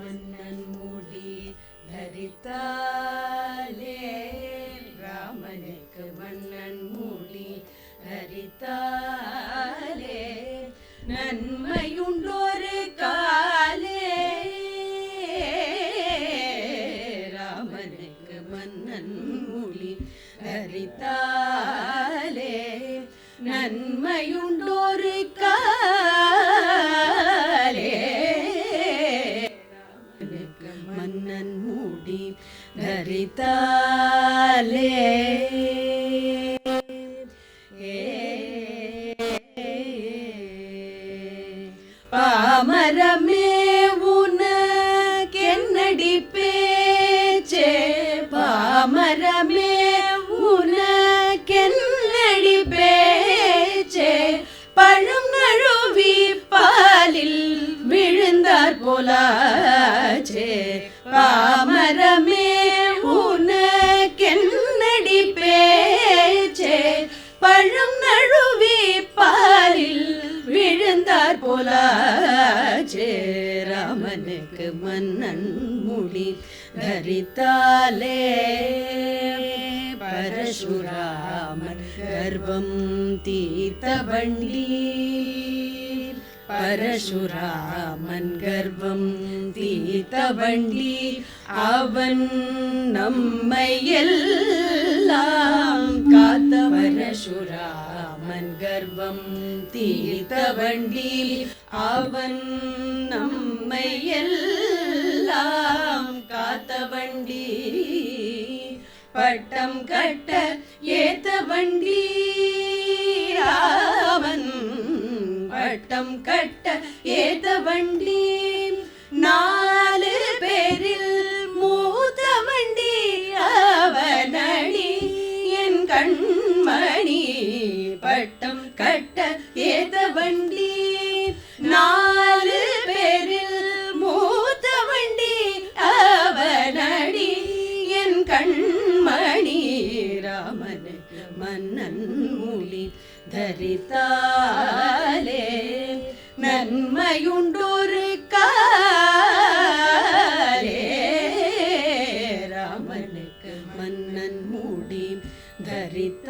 மன்னன் மூடி தரித்தாலே ராமனுக்கு மன்னன் மூடி தரித்தாலே நன்மையுண்டொரு காலே ராமனுக்கு மன்னன் மூடி தரித்தாலே நன்மையுண்டொரு காலே ராமனுக்கு மன்னன் மூடி தரித்தாலே பாமரமே உனக்கென்னடி பேச்சே பாமரமே உனக்கென்னடி பேச்சே பழம் நழுவி பாலில் விழுந்தார் போலாச்சே பாமரமே உனக்கென்னடி பேச்சே பழம் நழுவி பாலில் விழுந்தார் போலாச்சே ராமனுக்கு மன்னன் முடி தரித்தாலே பரசுராமன் கர்வம் தீர்த்த வண்டி பரசுராமன் கர்வம் தீர்த்த வண்டி அவன் நம்மை எல்லாம் காத்த பரசுராமன் கர்வம் தீர்த்த வண்டி அவன் நம்மை எல்லாம் காத்த வண்டி பட்டம் கட்ட ஏத்த வண்டி ராமன் பட்டம் கட்ட ஏத்த வண்டி நாலு பேரில் மூத்த வண்டி அவனடி என் கண்மணி பட்டம் கட்ட ஏத்த வண்டி நாலு பேரில் மூத்த வண்டி அவனடி என் கண்மணி ராமனுக்கு மன்னன் மூடி தரித்தாலே நன்மையுண்டொரு காலே ராமனுக்கு மன்னன் மூடி தரித்தாலே